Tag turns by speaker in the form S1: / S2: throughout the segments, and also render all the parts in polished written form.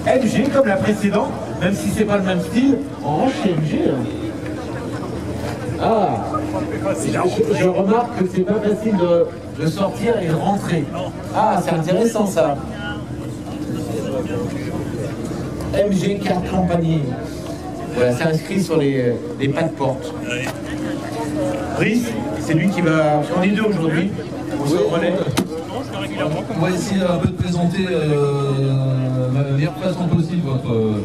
S1: MG comme la précédente, même si c'est pas le même style, en revanche c'est MG. Ah, je remarque que c'est pas facile de sortir et de rentrer. Ah, c'est intéressant ça. MG carte compagnie. Voilà, c'est inscrit sur les pas de porte. Brice, c'est lui qui va... On est deux aujourd'hui. On se relève.
S2: On va essayer un peu de présenter la meilleure façon possible votre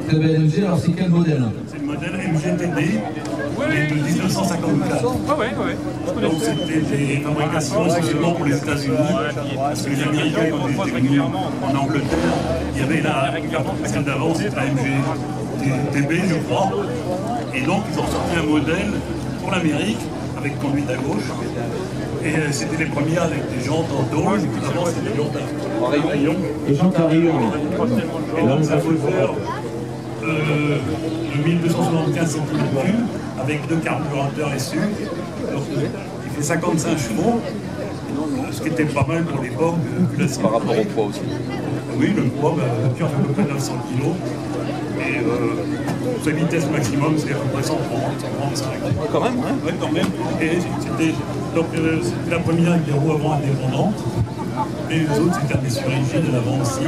S2: très belle MG. Alors c'est quel modèle?
S3: C'est le modèle MGTD de 1954. Donc c'était des fabrications essentiellement pour les États-Unis, parce que les Américains, quand ils étaient venus en Angleterre, il y avait celle d'avant, c'était la MGTB, je crois. Et donc ils ont sorti un modèle pour l'Amérique avec conduite à gauche. Et c'était les premiers avec des jantes en tôle, et puis avant c'était des jantes en rayon.
S1: Les jantes à rayon.
S3: Et donc ça peut faire de 1275 cm3 avec deux carburateurs SU. Donc il fait 55 chevaux, ce qui était pas mal pour l'époque.
S4: Par rapport au poids aussi.
S3: Oui, le poids, la voiture fait à peu près 900 kg. Et sa vitesse maximum, c'est à peu près 130, 135.
S4: Quand même, ouais.
S3: Oui, quand même. Et c'était la première avec des roues avant indépendantes. Et les autres, c'était des sur-rigides de l'avant aussi.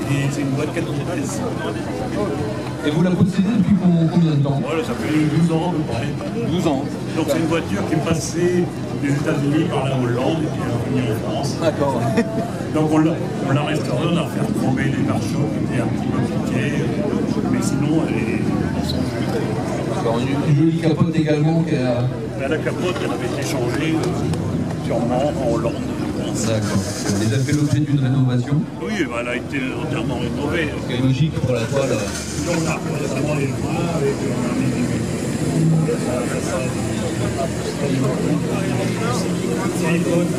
S3: Et c'est une boîte 4 vitesses.
S2: Et vous la possédez depuis combien de temps?
S3: Voilà, ça fait 12 ans à peu près.
S4: 12 ans.
S3: Donc c'est une voiture qui est passée des États-Unis par la Hollande et qui est revenue en France.
S4: D'accord.
S3: Donc on l'a restaurée, on a fait tomber les marcheaux qui étaient un petit peu piqués. Mais sinon, elle est dans son jus.
S2: Une jolie capote également qui a...
S3: La capote, elle avait été changée sûrement en Hollande.
S2: D'accord. Elle a fait l'objet d'une rénovation.
S3: Oui, elle a été entièrement rénovée.
S2: C'est logique pour la toile.
S3: Donc on a fait récemment les freins avec silicone,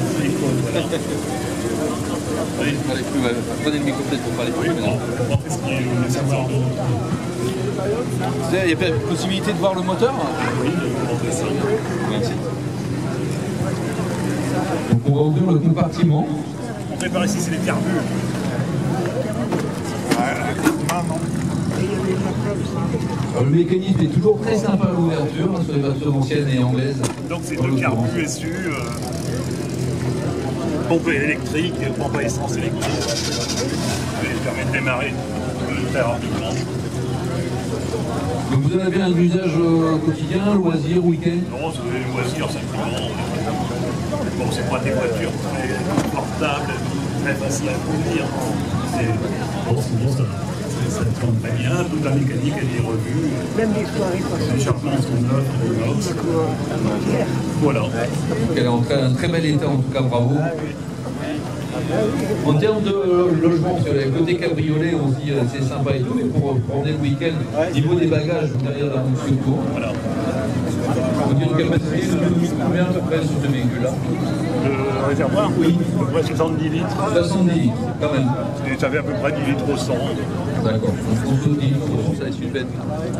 S3: voilà. Oui.
S4: Prenez le micro peut-être pour parler plus.
S3: On fait ce qu'il y a savoir d'autre.
S4: Il y a pas possibilité de voir le moteur?
S3: Oui, de montrer ça.
S4: Merci.
S2: Donc on va ouvrir le compartiment.
S3: On prépare ici, c'est les carbures.
S2: Alors, le mécanisme est toujours très sympa à l'ouverture, hein, sur les voitures anciennes et anglaises.
S3: Donc c'est deux carbures SU, pompe électrique, pompe à essence électrique. Ça permet de démarrer très rapidement.
S2: Donc vous en avez un usage quotidien, loisir, week-end?
S3: Non, c'est des loisirs simplement. Bon, c'est pas des voitures très confortables, très faciles à conduire. Ça tourne très bien, toute la mécanique a été revue.
S5: Même les soirées
S3: Les charpents sont neufs, les inox. Voilà.
S2: Donc elle est en très bel état, en tout cas, bravo. En termes de logement, parce que le côté cabriolet, on se dit c'est sympa et tout, mais pour emmener le week-end, niveau des bagages derrière la fonction de cours,
S3: Voilà.
S2: on dit une capacité de combien à peu près sur ce véhicule-là?
S3: Le réservoir, oui, à peu près 70 litres.
S2: 70 litres, quand même.
S3: Et ça fait à peu près 10 litres au 100.
S2: D'accord. Donc 70 litres,
S4: Ça laisse une belle.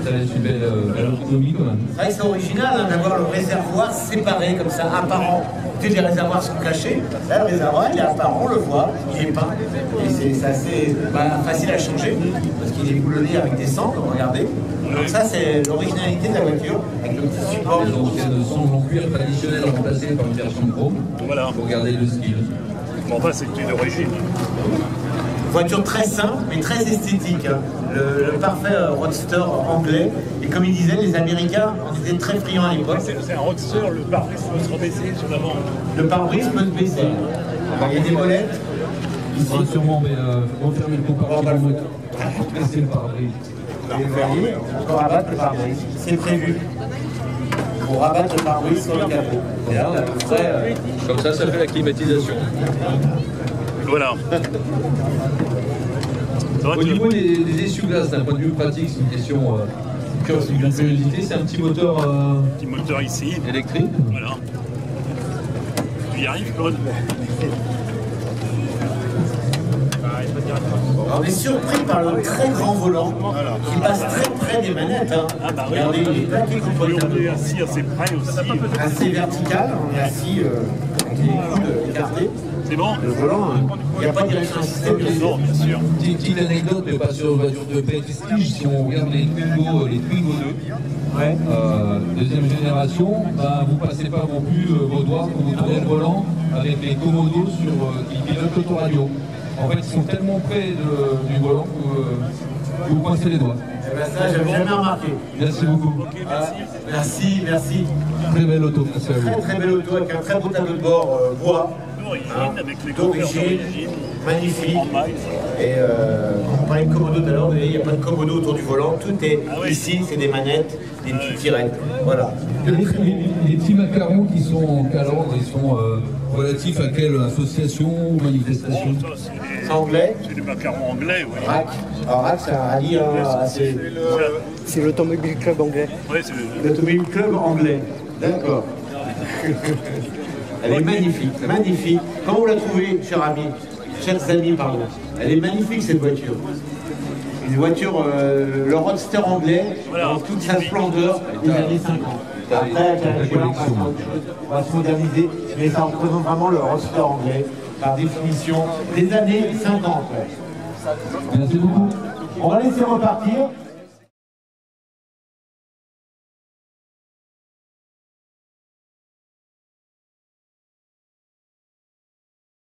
S2: ça laisse une belle autonomie quand même.
S1: C'est vrai que c'est original hein, d'avoir le réservoir séparé comme ça, apparent. Tu sais, les réservoirs sont cachés. Là, le réservoir, il est apparent, on le voit, il est peint. Et c'est assez facile à changer parce qu'il est boulonné avec des cendres, regardez. Donc ça, c'est l'originalité de la voiture avec le petit support.
S2: Les anciennes sangles en cuir traditionnelles remplacées par une version chrome.
S3: Voilà.
S2: Pour garder le style.
S3: Bon, enfin, c'était d'origine.
S1: Voiture très simple, mais très esthétique. Hein. Le parfait roadster anglais. Et comme il disait, les Américains en étaient très friands à l'époque.
S3: C'est un roadster, le pare-brise peut se rebaisser sur l'avant.
S1: Le pare-brise peut se baisser. Alors, il y a des molettes. Ici,
S2: Sûrement, mais refermer le compartiment moteur. Baisser le pare-brise.
S1: pour rabattre le pare-brise. C'est prévu. Pour rabattre le pare-brise sur le capot. Et là, on a à peu près...
S4: Comme ça fait la climatisation.
S3: Voilà.
S2: Au niveau des essuie-glaces, d'un point de vue pratique, c'est une question de curiosité. C'est un petit moteur
S3: Petit moteur ici.
S2: électrique.
S3: Voilà. Tu y arrives, Claude?
S1: Oh, On est surpris par le très grand volant qui passe très près des manettes. Hein. Regardez, il est plaqué confortablement.
S3: On est assis assez près aussi.
S1: Assez vertical, on est assis avec les coudes écartés.
S3: C'est bon.
S1: Le volant, il n'y a pas de direction assistée, bien sûr.
S3: Bien sûr.
S2: Petite anecdote, mais pas sur une voiture de prestige, si on regarde les Twingo 2, deuxième génération, ben, vous ne passez pas non plus vos doigts quand vous tournez le volant avec les commodos qui pilotent l'autoradio. En fait, ils sont tellement près du volant que vous coincez les doigts.
S1: Eh ben ça, j'avais jamais remarqué.
S2: Merci beaucoup.
S1: Merci, merci.
S2: Très belle auto, merci à vous.
S1: Très très belle auto avec un très beau tableau de bord bois.
S3: Avec les
S1: D'origine, magnifique. Et on parlait de commodo tout à l'heure, il n'y a pas de commodo autour du volant, tout est ici, c'est des manettes, des petites tirettes. Voilà.
S2: Les petits macarons qui sont en calandre, ils sont relatifs à quelle association ou manifestation?
S1: C'est anglais.
S3: C'est des macarons anglais, oui.
S1: RAC. Alors RAC, c'est un rallye assez...
S5: C'est l'Automobile Club anglais.
S3: Oui, c'est
S1: L'Automobile Club anglais. D'accord. Elle est magnifique, magnifique. Comment vous la trouvez, chers amis, chers amis, pardon? Elle est magnifique, cette voiture. Une voiture, le roadster anglais, dans toute sa splendeur des années 50. Après, avec la Jaguar, on va se moderniser, mais ça représente vraiment le roadster anglais, par définition, des années 50.
S2: Merci beaucoup.
S1: On va laisser repartir.